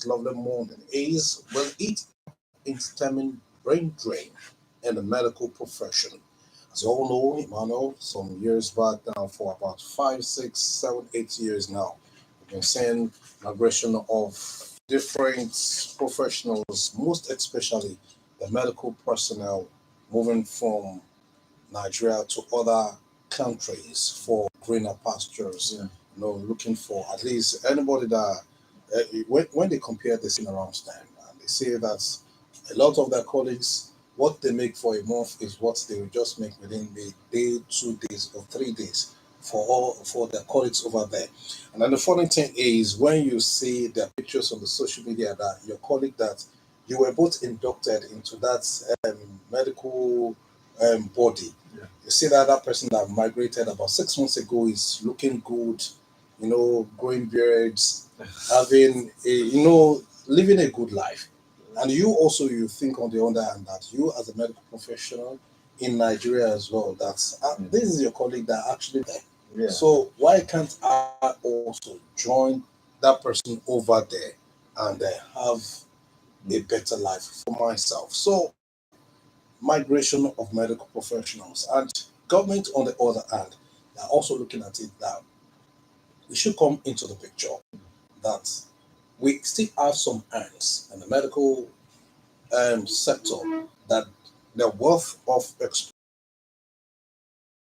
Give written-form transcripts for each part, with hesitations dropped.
lovely morning is, will it in stemming brain drain in the medical profession? As you all know, Emmanuel, some years back now, for about 5, 6, 7, 8 years now, we've been seeing migration of different professionals, most especially the medical personnel, moving from Nigeria to other countries for greener pastures. Yeah. Looking for at least anybody that when they compare this in around time, and they say that a lot of their colleagues, what they make for a month is what they will just make within the day, 2 days, or 3 days for their colleagues over there. And then the funny thing is when you see their pictures on the social media that your colleague that you were both inducted into that medical body. Yeah. You see that that person that migrated about 6 months ago is looking good, growing beards, having living a good life. And you also you think on the other hand that you as a medical professional in Nigeria as well, that this is your colleague that actually there. Yeah. So why can't I also join that person over there and have a better life for myself? So migration of medical professionals and government on the other hand, they're also looking at it that we should come into the picture that we still have some hands in the medical sector that the wealth of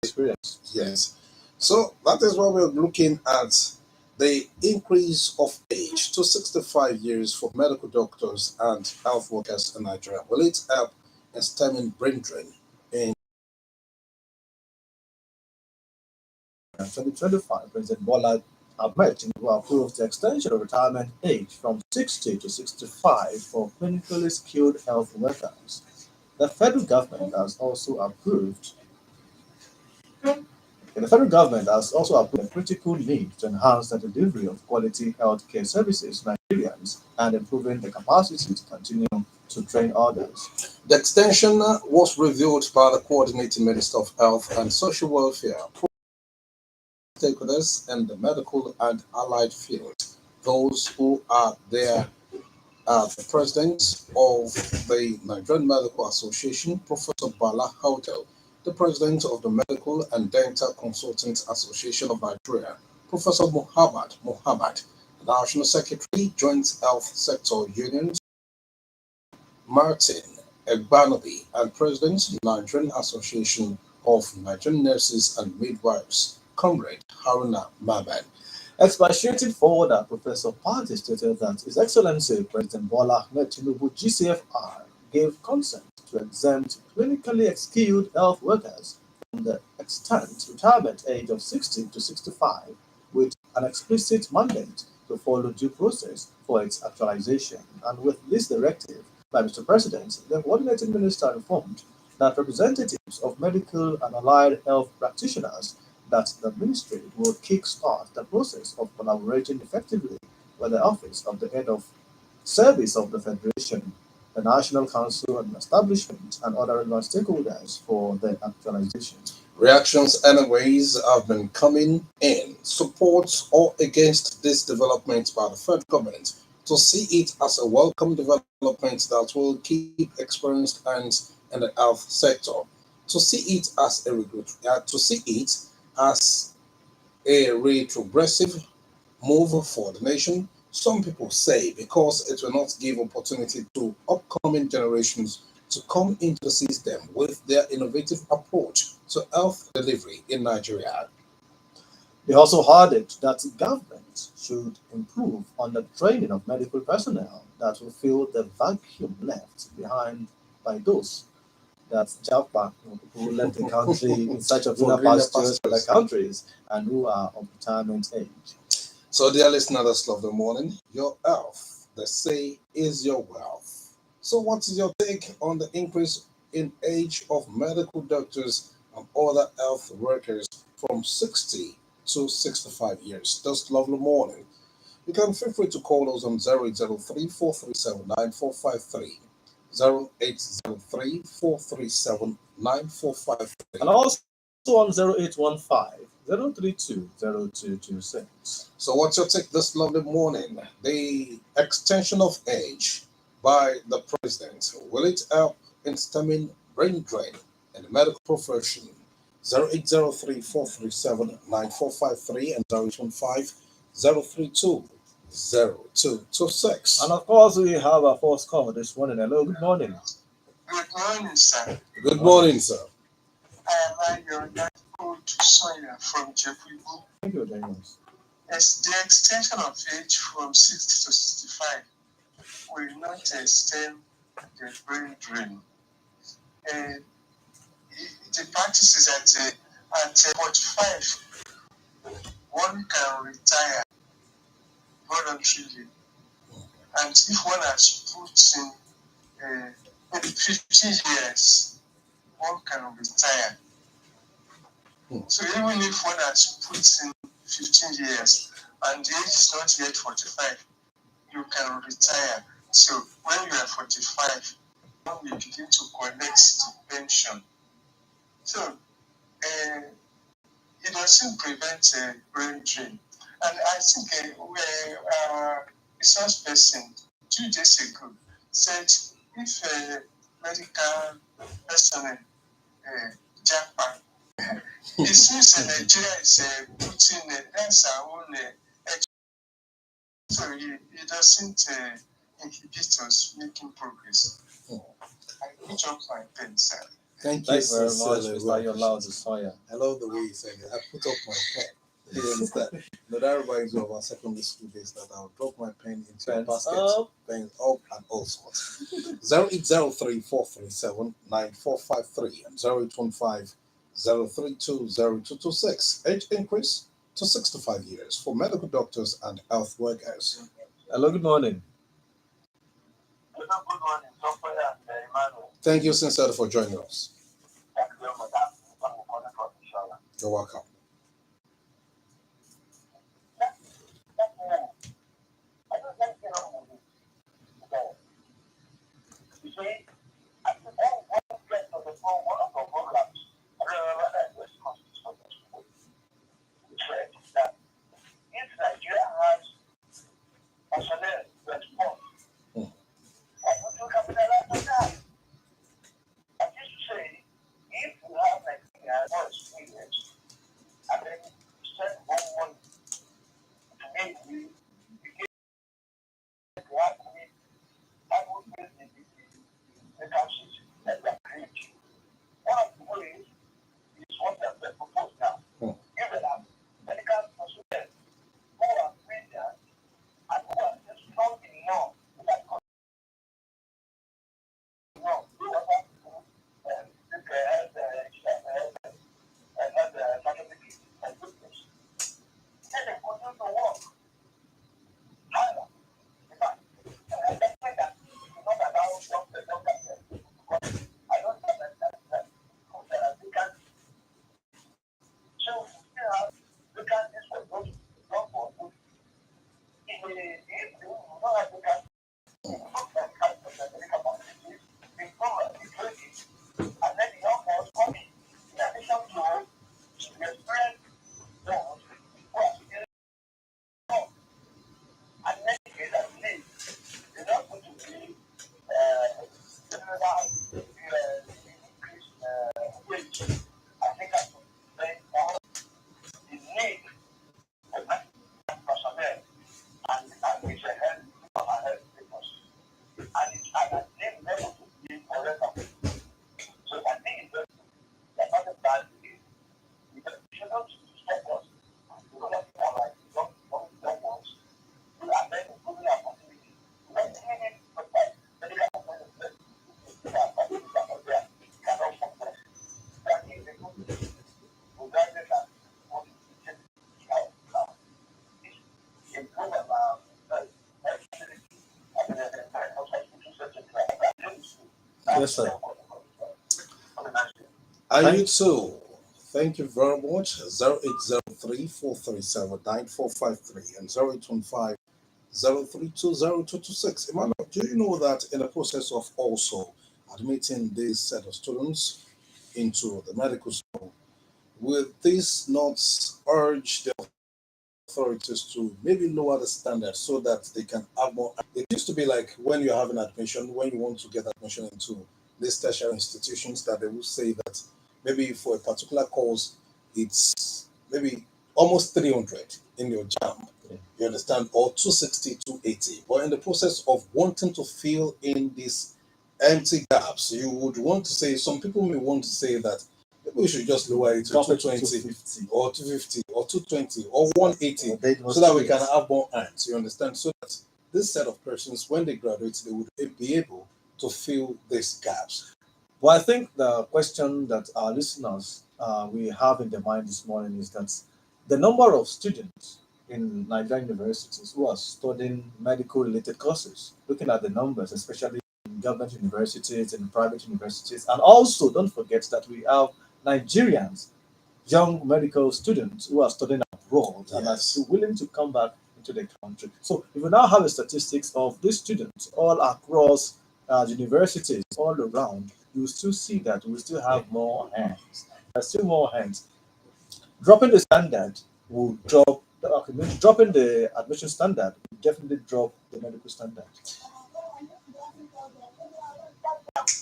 Experience. yes. So that is why we're looking at the increase of age to 65 years for medical doctors and health workers in Nigeria. Will it help in stemming brain drain in 2025, President Bola Ahmed Tinubu approved the extension of retirement age from 60 to 65 for clinically skilled health workers. The federal government has also approved the federal government has also approved a critical need to enhance the delivery of quality healthcare services to Nigerians and improving the capacity to continue to train others. the extension was reviewed by the coordinating Minister of Health and Social Welfare, stakeholders in the medical and allied field. Those who are there are the president of the Nigerian Medical Association, Professor Bala Hotel, the president of the Medical and Dental Consultants Association of Nigeria, Professor Muhammad, the National Secretary, Joint Health Sector Unions, Martin Egbanobi, and President, Nigerian Association of Nigerian Nurses and Midwives, Comrade Haruna Maman. Expatiating further, Professor Patti stated that His Excellency President Bola Ahmed Tinubu GCFR gave consent to exempt clinically skilled health workers from the extant retirement age of 60 to 65 with an explicit mandate to follow due process for its actualization. And with this directive by Mr. President, the coordinating minister informed that representatives of medical and allied health practitioners that the ministry will kickstart the process of collaborating effectively with the Office of the Head of Service of the Federation, the National Council and Establishment, and other relevant stakeholders for the actualization. Reactions, anyways, have been coming in support or against this development by the federal government to see it as a welcome development that will keep experienced hands in the health sector, to see it as to see it as a retrogressive move for the nation. Some people say because it will not give opportunity to upcoming generations to come into the system with their innovative approach to health delivery in Nigeria. They also added that government should improve on the training of medical personnel that will fill the vacuum left behind by those that Japa, people who left the country in search of For greener greener pastures for their pastures. countries and who are of retirement age. So, dear listeners of the morning, your health, they say, is your wealth. So, what is your take on the increase in age of medical doctors and other health workers from 60 to 65 years? This lovely morning, you can feel free to call us on 0803 437 9453. And also on 0815 0320226. So, what's your take this lovely morning? The extension of age by the president, will it help in stemming brain drain in the medical profession? 0803 437 9453 and 0815 And of course, we have our first caller this morning. Hello, good morning. Good morning, sir. Good morning, sir. I am your old Sonia from Jebubu. Thank you very much. As the extension of age from 60 to 65 will not extend the brain drain. Uh, the practice is at 45, one can retire voluntarily. And if one has put in maybe 50 years, one can retire. So even if one has put in 15 years and the age is not yet 45, you can retire. So when you are 45, now you begin to collect the pension. So it doesn't prevent brain drain. And I think our resource person 2 days ago said if medical personnel Japan, it seems Nigeria is putting that's our own so it doesn't inhibit us making progress. I put up my pen, sir. Thank you Thank you very much, sincerely. Mr. Yola Soya. I love the way you said it. I put up my pen. You understand? No, that reminds me of our secondary school days that I'll drop my pen into a Pens basket, up. pens up, and all sorts. 0803 437 9453 and 0815 032 0226. Age increase to 65 years for medical doctors and health workers. Hello, good morning. Good morning, Dr. Emmanuel. Thank you sincerely for joining us. Thank you very much. You're welcome. You see, I think one get to the phone, one of the programs, I remember that was it said that if Nigeria has personnel response, I want to capitalize on that. I used to say, if you have Nigeria more experience, and then send more money to make we begin to have we, I would build the council that we are creating. One of the ways is what they have proposed now. Give it up. Medical personnel who are brilliant and who are just strong enough that do other people and the certificate and goodness. Then they continue to work harder. In fact, that's why that you not allow doctors because I don't think that they can. So we still have vacancies for those not for good. If you don't have vacancies, improve the capacity, improve the training, and then the young ones come in addition to the experienced ones who are still young. And then they are late. They're not going to be general increase wage. I think that's very important. The need for personnel and it's a health of our health because and it's at a same level to be forever. So I think it's very good. That's not a bad thing. We should not stop us. We don't have to like don't want to amend improving our facility. We don't need to provide medical appointments. We are facilities are there. Cannot support. That is a good thing. Regardless of what you take out now. Improve our facility and the hospital setting. Yes, sir. And you too. Thank you very much. 0803 437 9453 and 0815 032 0226. Emmanuel, do you know that in the process of also admitting this set of students into the medical school, will this not urge the authorities to maybe lower the standards so that they can have more? It used to be like when you're having admission, when you want to get admission into these tertiary institutions, that they will say that maybe for a particular course, it's maybe almost 300 in your jam. Yeah. You understand? Or 260, 280. But in the process of wanting to fill in these empty gaps, you would want to say, some people may want to say that maybe we should just lower it to Drop it to 220 250. or 250 or 220 or 180 Or they so that we demonstrate. can have more hands. You understand? So that this set of persons, when they graduate, they would be able to fill these gaps. Well, I think the question that our listeners we have in their mind this morning is that the number of students in Nigerian universities who are studying medical related courses, looking at the numbers, especially in government universities and private universities, and also don't forget that we have Nigerians, young medical students who are studying abroad and are Yes. still willing to come back into the country. So, if we now have the statistics of these students all across universities all around, you will still see that we still have more hands. There's still more hands. Dropping the standard will drop. Okay, maybe dropping the admission standard will definitely drop the medical standard.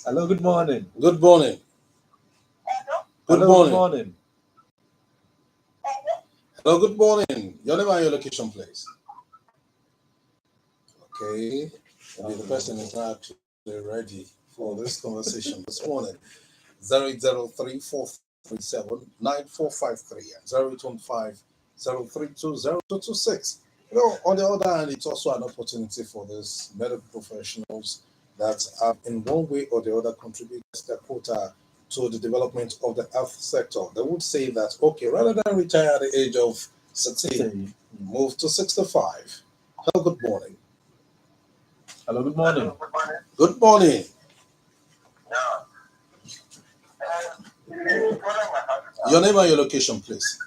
Hello, good morning. Good morning. Good Hello, good morning. morning. Hello, good morning. Your name and your location, please. Okay. Maybe the person is not actually ready for this conversation this morning. 0803-437-9453 and 0815-032-0226. On the other hand, it's also an opportunity for these medical professionals that have, in one way or the other, contributed their quota to the development of the health sector. They would say that, okay, rather than retire at the age of 60, move to 65. Hello, good morning. Hello, good morning. Good morning. Yeah. Your name and your location, please.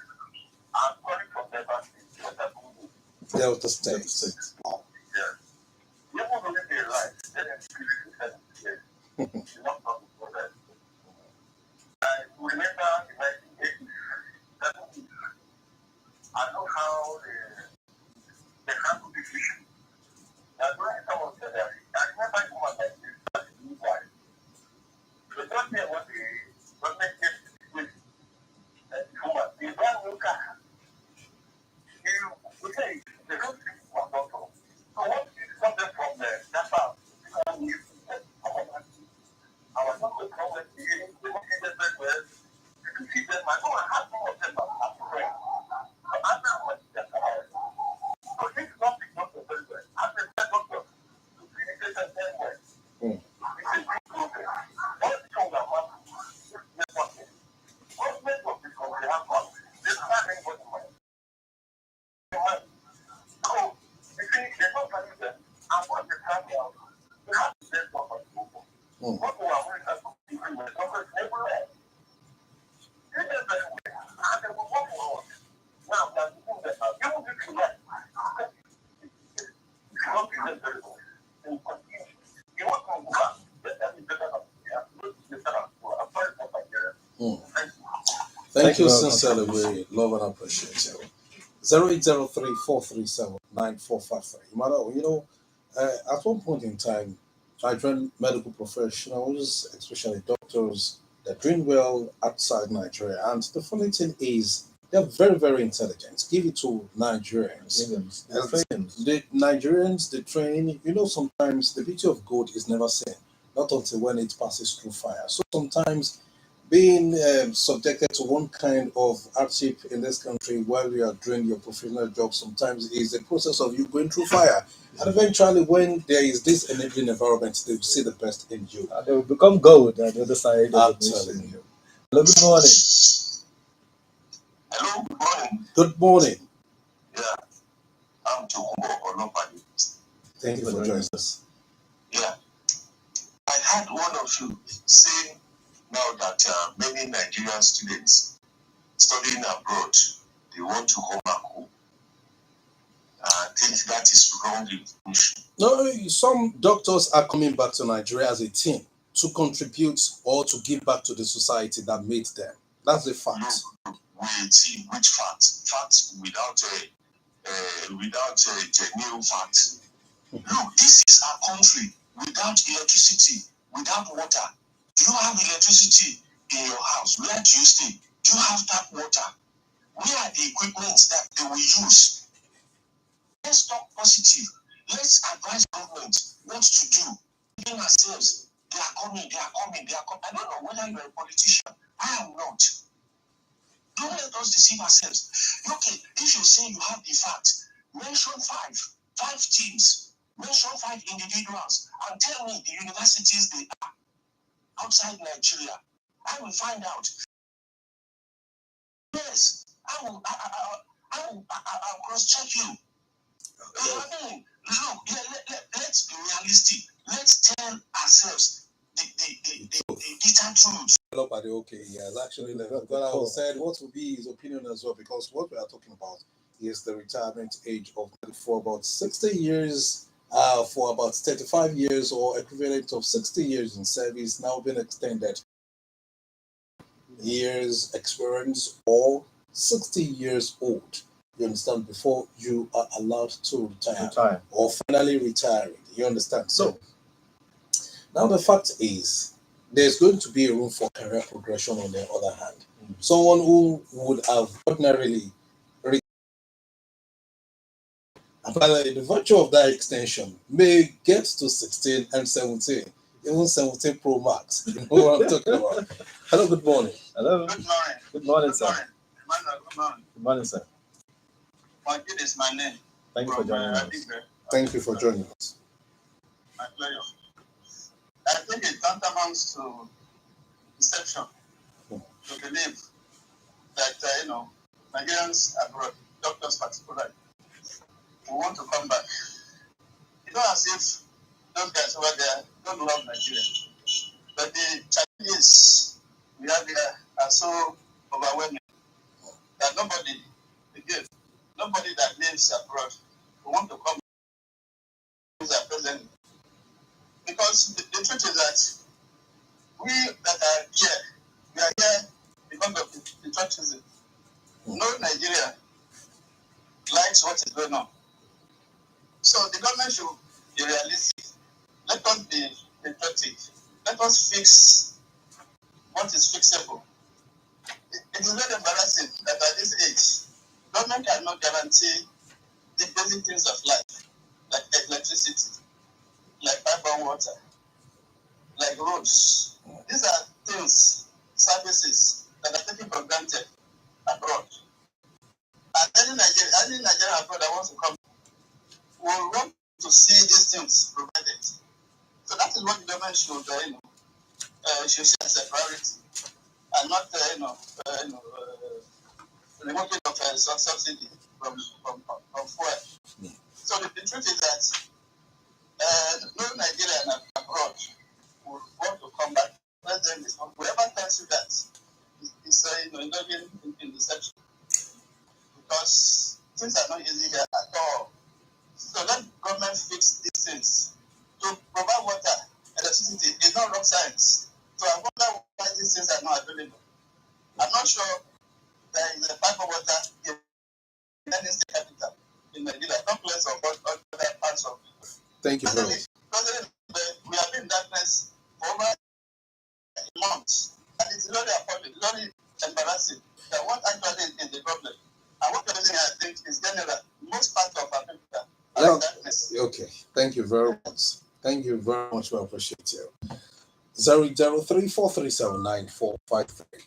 I'm calling from Delta State. Delta State. Yes. You won't believe the lie. Then it's not talking for that. I remember in 1980, I know how the handle the issue. Now, during some of the I remember it was like this. The first thing was the government gave with woman. The brand new car. We say the road was not so. So what is something from the Japa? I was not going to come with the well. You can see them. I know I have some of them as friends. So I know what that's about. So this is not because of very well. I'm the best doctor to finish it and then well. It's a big problem. What is on the map? Government of the country have got this planning for the money. So, you see, they're not planning them. And what they have now, they have to send someone to go. What we are going to do is doctors everywhere. They just very well. And they will work for us. Now, that you do that. You will be clear. You cannot be there very well. They will continue. You want to go back. That is better than I'm sorry for Nigeria. Thank you. Thank you very much. sincerely. We love and appreciate you. 0803-437-9453. Emmanuel, at one point in time, Nigerian medical professionals, especially doctors, they're doing well outside Nigeria. And the funny thing is, they're very, very intelligent. Give it to Nigerians. The Nigerians, they train, sometimes the beauty of gold is never seen, not until when it passes through fire. So sometimes being subjected to one kind of hardship in this country while you are doing your professional job sometimes is a process of you going through fire. And eventually, when there is this enabling environment, they will see the best in you. And they will become gold on the other side I'm of the telling nation. you. Hello, good morning. Hello, good morning. Good morning. Yeah, I'm Chokumbo or nobody. Thank you for joining us. Yeah, I had one of you saying now that many Nigerian students studying abroad, they want to come back home. I think that is wrong information. No, some doctors are coming back to Nigeria as a team to contribute or to give back to the society that made them. That's the fact. with facts without genuine facts. Look, this is our country without electricity, without water. Do you have electricity in your house? Where do you stay? Do you have tap water? Where are the equipment that they will use? Let's talk positive. Let's advise government what to do. Giving ourselves, they are coming, they are coming, they are coming. I don't know whether you're a politician. I am not. Don't let us deceive ourselves. Okay, if you say you have the facts, mention five teams, mention five individuals, and tell me the universities they are outside Nigeria. I will find out. Yes, I'll cross-check you. I mean, look, let's be realistic. Let's tell ourselves the bitter truth. Up at the okay, he has actually left. But I said what would be his opinion as well, because what we are talking about is the retirement age of for about 60 years, for about 35 years or equivalent of 60 years in service now being extended years experience or 60 years old. You understand? Before you are allowed to retire. Or finally retiring. You understand? So now the fact is there's going to be a room for career progression on the other hand. Someone who would have ordinarily by the virtue of that extension may get to 16 and 17, even 17 Pro Max. You know what I'm talking about. Hello, good morning. Hello. Good morning. Good morning, sir. Emmanuel, good morning. Good morning, sir. Majid is my name. Thank you for joining us. Thank you for joining us. My pleasure. I think it tantamounts to deception to believe that, Nigerians abroad, doctors particularly, who want to come back. It's not as if those guys over there don't love Nigeria. But the challenges we have here are so overwhelming that nobody that lives abroad who want to come is at present. Because the truth is that we that are here, we are here because of the patriotism. No Nigeria likes what is going on. So the government should be realistic. Let us be patriotic. Let us fix what is fixable. It is very embarrassing that at this age, government cannot guarantee the basic things of life, like electricity, like pipe water, like roads. These are things, services that are taken for granted abroad. And any Nigerian abroad that wants to come will want to see these things provided. So that is what the government should see as a priority, and not removal of subsidy from fuel. So the truth is that no Nigerian abroad would want to come back. President is whoever tells you that is indulging in deception, because things are not easy here at all. So let government fix these things. To provide water, electricity is not rock science. So I wonder why these things are not available. I'm not sure there is a pipe of water in any state capital in Nigeria, not less of other parts of it. Thank you very much. President, we have been in darkness for over months, and it's very appalling, very embarrassing that what actually is the problem. And what you're saying, I think, is general. Most parts of Africa are in darkness. Okay, thank you very much. Thank you very much. We appreciate you. 00343799453.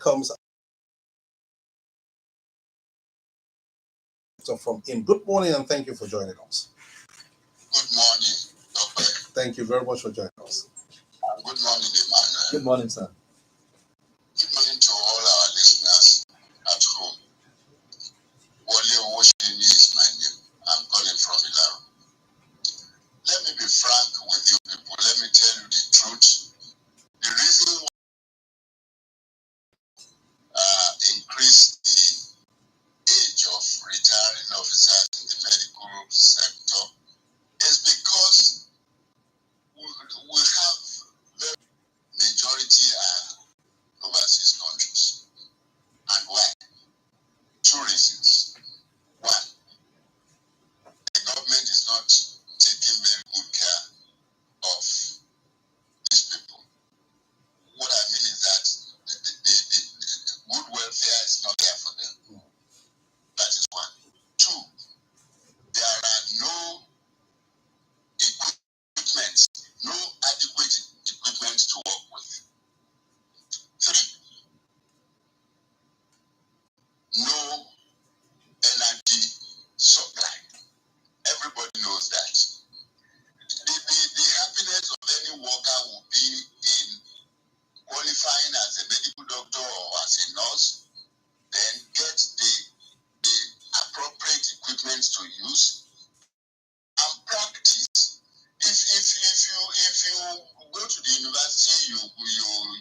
comes from him. Good morning and thank you for joining us. Good morning, Doctor. Thank you very much for joining us. Good morning, Emmanuel. Good morning, sir. Good morning to all our listeners at home. Wale Owosheni is my name. I'm calling from Ilaro. Let me be frank with you people. Let me tell you the truth. The reason why increase the age of retiring officers in the medical sector is because we have the majority are overseas countries. And why? Two reasons. One, the government is not taking very good care of these people. What I mean is that the good welfare is not there for them. That is one. Two, there are no equipment, no adequate equipment to work with. Three, no energy supply. Everybody knows that. The happiness of any worker will be in qualifying as a medical doctor or as a nurse, then get the appropriate equipment to use and practice. If you go to the university, you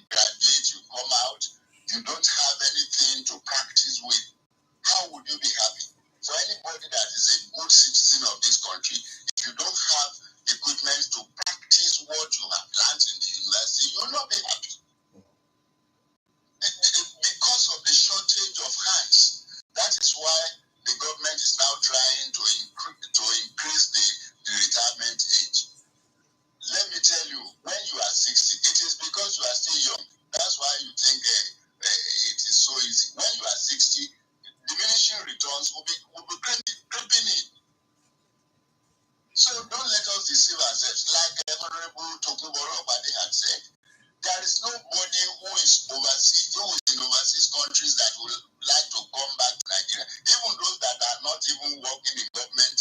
graduate, you come out, you don't have anything to practice with, how would you be happy? For anybody that is a good citizen of this country, if you don't have equipment to practice what you have learned in the university, you will not be happy. Because of the shortage of hands, that is why the government is now trying to increase the retirement age. Let me tell you, when you are 60, it is because you are still young. That's why you think it is so easy. When you are 60, diminishing returns will be creeping in. So don't let us deceive ourselves. Like Honorable Tokuboro Obade had said, there is nobody who is in overseas countries that would like to come back to Nigeria. Even those that are not even working in government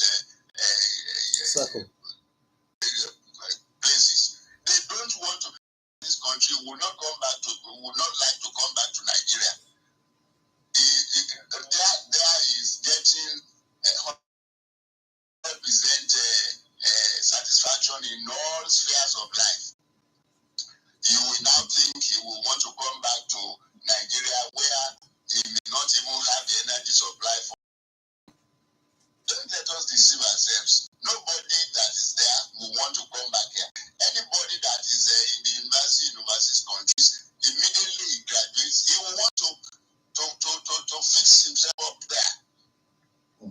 places, they don't want to. This country will not like to come back to Nigeria. There is getting 100% satisfaction in all spheres of life. You will now think he will want to come back to Nigeria where he may not even have the energy supply for. Don't let us deceive ourselves. Nobody that is there will want to come back here. Anybody that is in the university in overseas countries, immediately he graduates, he will want to fix himself up there.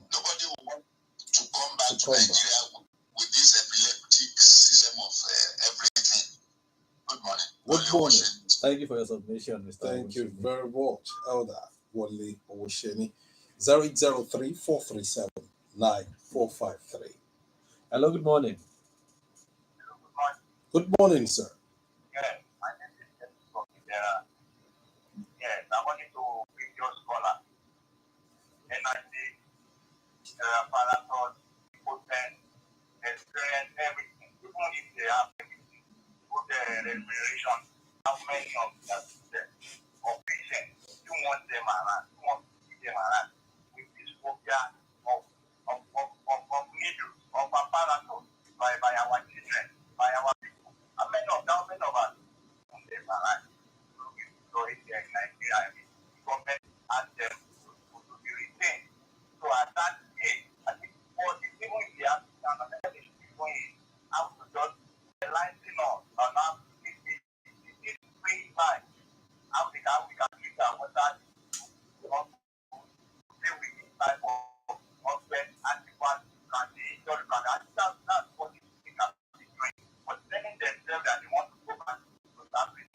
Nobody will want to come back to Nigeria with this epileptic system of everything. Good morning. Good morning. Thank you for your submission, Mr. Thank you Owosheni. very much, Elder Wale Owosheni. 0803-437-9453. Hello, good morning. Good morning, sir. Yes, my name is Temitope. Yes, I wanted to bring your scholar. Energy, apparatus, equipment, experience, everything. Even if they have everything, put the remuneration, how many of them of patients, you want them around, you want to keep them around with this phobia of needles, of apparatus by our children, by our people. How many of us want them around? So if they're in Nigeria, I mean, the government asked them to be retained. So at that age, I think even if they have to stand on the should be going out to just enlighten us on how this free time, how we can treat our water, you know, play with this type of antiquated and the historical. That's what they can be doing. But telling themselves that they want to go back to that place.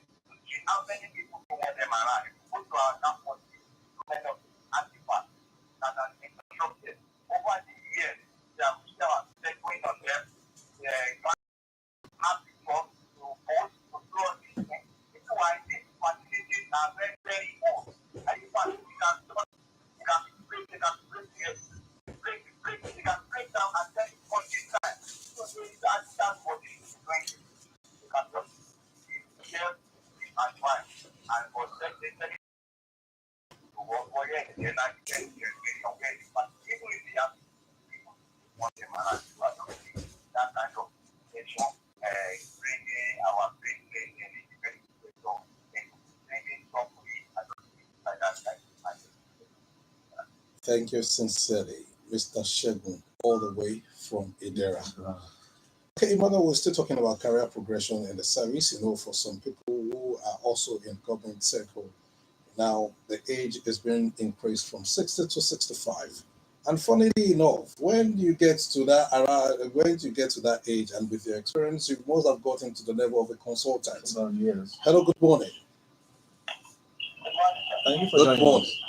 See how many people don't want them around. If you go to our campus, so many of the artifacts that are constructed over the years, they are going on them. Have people to vote to draw these things. It's why these facilities are very, very old. that's what it is going to. You can just share and fine. And for second to work for you, and then I can get somewhere. But even if you have people want them around, you are not seeing that kind of nation, bringing our business in the different so bringing somebody like that. Thank you sincerely, Mr. Shegun, all the way from Idera. Okay, Emmanuel, we're still talking about career progression in the service. For some people who are also in government circle, now the age is being increased from 60 to 65. And funnily enough, when you get to that age, and with your experience, you must have gotten to the level of a consultant. Yes. Hello, good morning. Thank you for Good joining morning. us.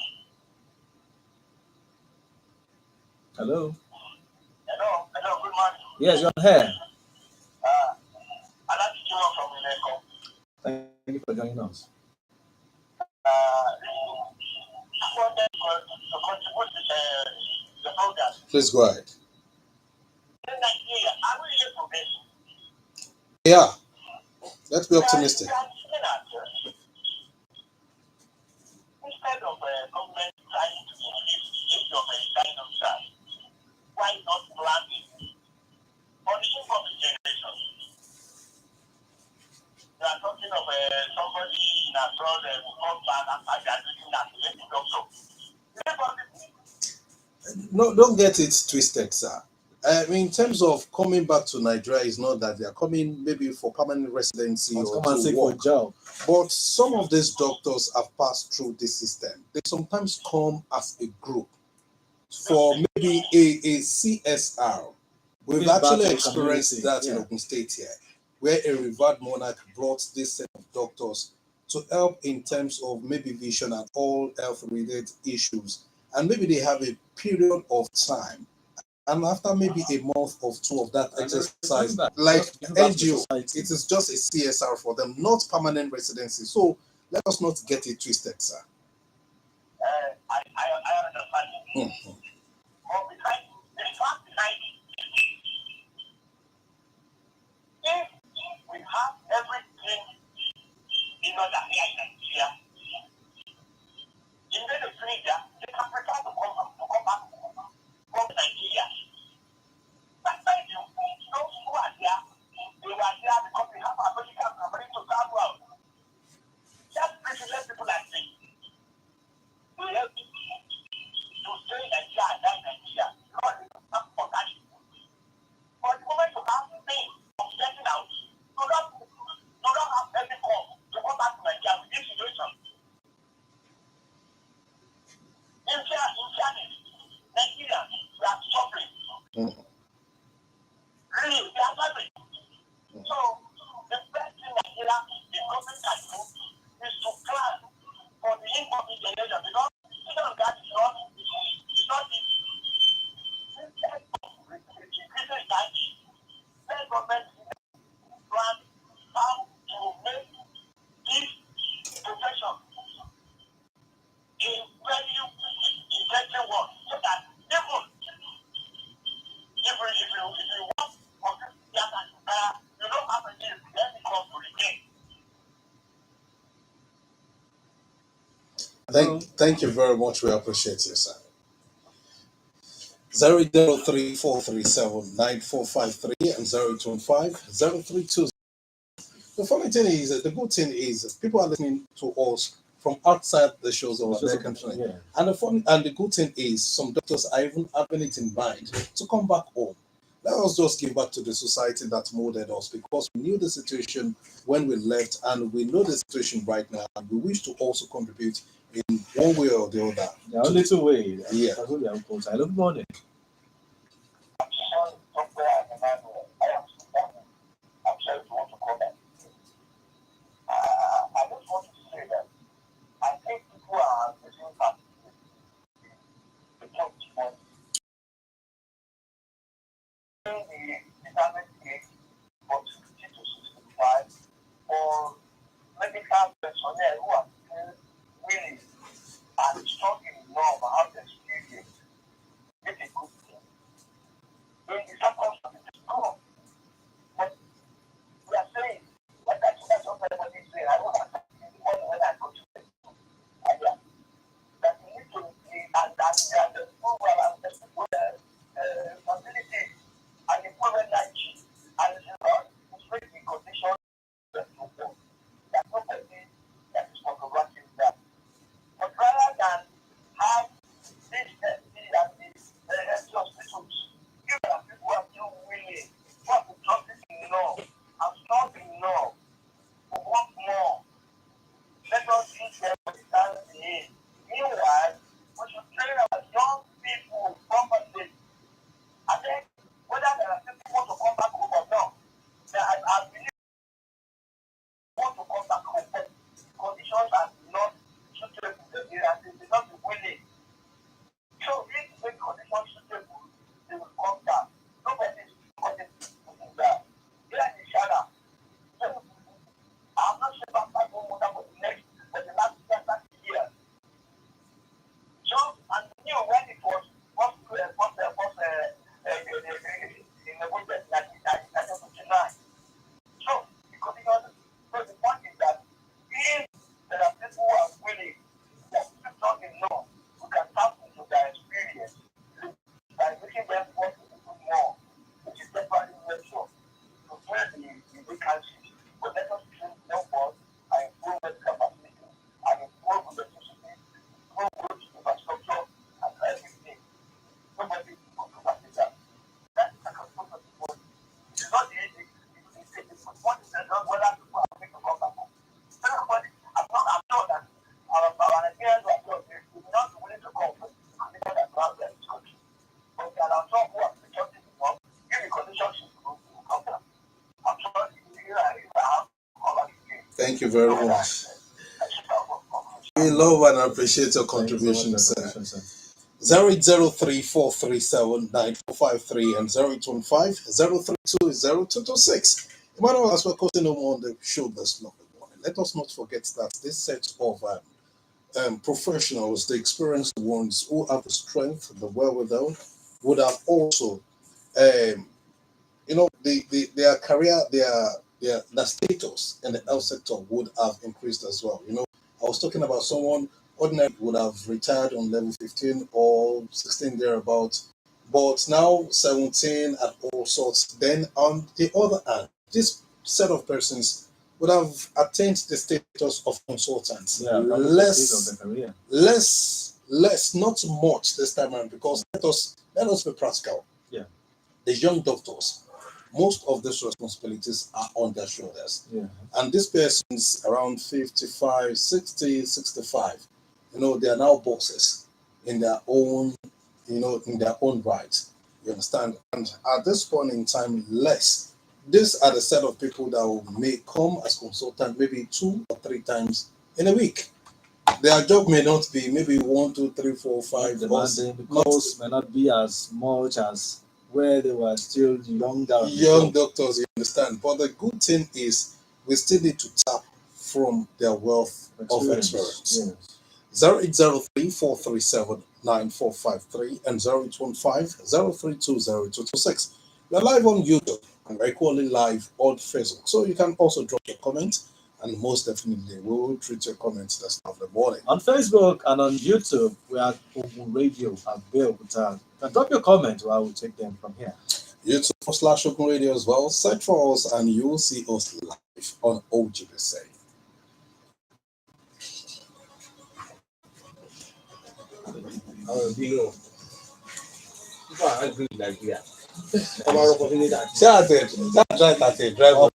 Hello. Hello, good morning. Yes, you're here. I like to join from Ileko. Thank you for joining us. I wanted to contribute to the program. Please go ahead. In Nigeria, are we really progressing? Yeah, let's be optimistic. We are looking at instead of government trying to increase the age of dying of staff, why not planning for the incoming generation? We are talking of somebody in abroad who comes back after graduating as a medical doctor. No, don't get it twisted, sir. In terms of coming back to Nigeria, is not that they are coming maybe for permanent residency Must or come and to seek for a work. job. But some of these doctors have passed through this system. They sometimes come as a group for maybe a CSR. We've Give back to actually the experienced community, that in yeah. Ogun State here, where a revered monarch brought this set of doctors to help in terms of maybe vision and all health-related issues. And maybe they have a period of time. And after maybe a month or two of that exercise, like NGO, it is just a CSR for them, not permanent residency. So let us not get it twisted, sir. I understand. But behind the fact behind it, if we have everything in order here in Nigeria, in the future, they can prepare to come back from Nigeria. But thank you, those who are there, they were there because we have American to travel out. Just privileged people like me. We help to stay in Nigeria and die in Nigeria. Because we have organic. But the moment you have things of getting out, you don't have any call to come back to Nigeria with this situation. In fairness, Nigeria, we are suffering. Really, we are suffering. So, the best thing Nigeria, the government can do is to plan for the incoming generation because that is not easy. Instead of increasing taxes, let government plan how to make this profession a very interesting one so that even if you want for this theater you don't have any cost to regain. Thank you very much. We appreciate you, sir. 003-437-9453 and 025-032. The funny thing is, the good thing is, people are listening to us from outside the shows of their country. Yeah. And the good thing is, some doctors are even having it in mind to come back home. Let us just give back to the society that molded us, because we knew the situation when we left, and we know the situation right now, and we wish to also contribute in one way or the other. There are only two ways. Yeah. Hello, good morning. I'm sorry to want to come back. I just want to say that I think people are missing part the top one. The retirement age from 60 to 65 for medical personnel who are still willing and strong enough about the experience. Get a good vacancies. But let us train young ones and improve medical facilities and improve electricity, improve roads, infrastructure, and everything. Nobody will do that. That's the concept of the body. It is not the easy. It's what is the whether people are going to come back home. Everybody, I'm sure that our Nigerians who are sure they will not be willing to come and because they are there in this country. But there are some who are security enough, give the conditions to come back. I'm sure you have all of it. Thank you very much. We love and appreciate your contribution, sir. 0803-437-9453 and 0815-032-0226. Emmanuel, as we're closing on the show this lovely morning, let us not forget that this set of professionals, the experienced ones who have the strength, the wherewithal, would have also, their career, their status in the health sector would have increased as well. I was talking about someone ordinary would have retired on level 15 or 16 thereabouts, but now 17 at all sorts. Then on the other hand, this set of persons would have attained the status of consultants. Yeah, less, of the career. less, not much this time around, because let us be practical. Yeah. The young doctors, most of these responsibilities are on their shoulders. Yeah. And these persons around 55, 60, 65, they are now bosses in their own, in their own right. You understand? And at this point in time, these are the set of people that may come as consultant maybe 2 or 3 times in a week. Their job may not be maybe 1, 2, 3, 4, 5. Demanding, because may not be as much as where they were still young doctors, you understand. But the good thing is we still need to tap from their wealth of experience. Yes. 0803-437-9453 and 0815-032-0226. We're live on YouTube and we're equally live on Facebook. So you can also drop your comment, and most definitely we will treat your comments this lovely morning. On Facebook and on YouTube, we are Ogun Radio available. You can drop your comment, I will take them from here. YouTube/Ogun Radio as well. Search for us and you will see us live on OGBC. Drive.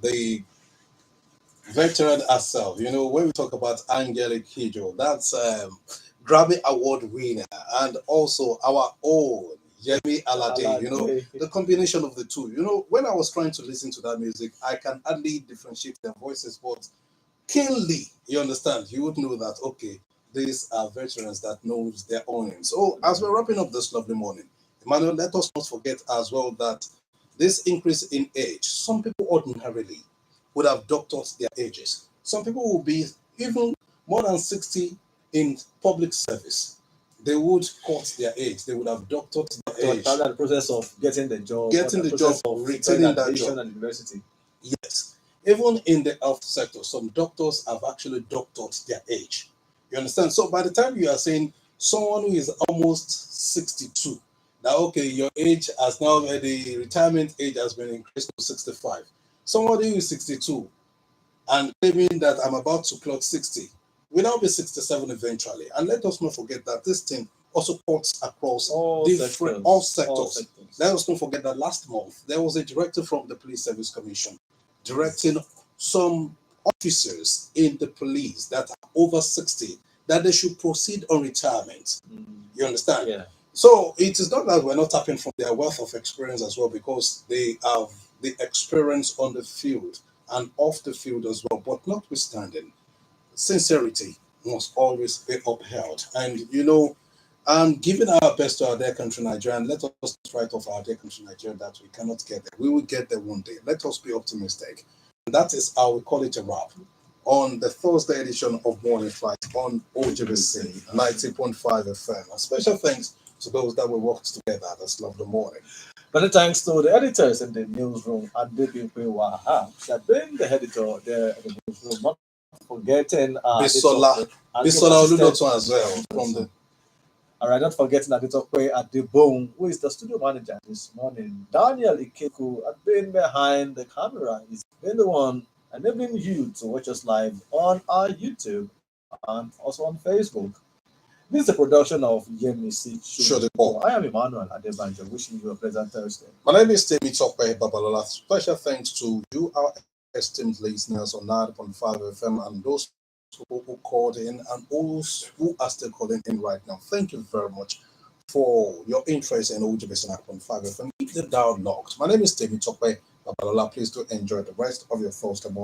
The veteran herself, when we talk about Angelic Kidjo, that's Grammy Award winner, and also our own Yemi Alade. The combination of the two. When I was trying to listen to that music, I can hardly differentiate their voices, but keenly, you understand, you would know that, okay, these are veterans that knows their own. So as we're wrapping up this lovely morning, Emmanuel, let us not forget as well that this increase in age, some people ordinarily would have doctored their ages. Some people will be even more than 60 in public service. they would cut their age. They would have doctored their So age, probably the process of getting the job, or getting the job, process of securing retaining that admission job. at university. Yes. Even in the health sector, some doctors have actually doctored their age. You understand? So by the time you are saying someone who is almost 62, now okay, your age has now the retirement age has been increased to 65. Somebody who is 62 and claiming that I'm about to clock 60 will now be 67 eventually. And let us not forget that this thing also cuts across All different sectors. all All sectors. sectors. Let us not forget that last month there was a directive from the Police Service Commission directing some officers in the police that are over 60 that they should proceed on retirement. You understand? Yeah. So it is not that we're not tapping from their wealth of experience as well, because they have the experience on the field and off the field as well. But notwithstanding, sincerity must always be upheld. And giving our best to our dear country Nigeria, and let us write off our dear country Nigeria that we cannot get there. We will get there one day. Let us be optimistic. And that is how we call it a wrap on the Thursday edition of Morning Flight on OGBC 90.5 FM. A special thanks to those that we worked together this lovely morning. Many thanks to the editors in the newsroom, Adebanjo Wahab. She had been the editor there in the newsroom, not forgetting Bisola Oludoto as well from the. All right, not forgetting Adetope Adebanjo, who is the studio manager this morning. Daniel Ikeku had been behind the camera. He's been the one enabling you to watch us live on our YouTube and also on Facebook. This is a production of Yemisi Shodeko. I am Emmanuel Adebanjo, wishing you a pleasant Thursday. My name is Temitope Babalola. Special thanks to you, our esteemed listeners on 9.5 FM, and those who called in and those who are still calling in right now. Thank you very much for your interest in OGBC 9.5 FM. Keep the dial locked. My name is Temitope Babalola. Please do enjoy the rest of your Thursday morning.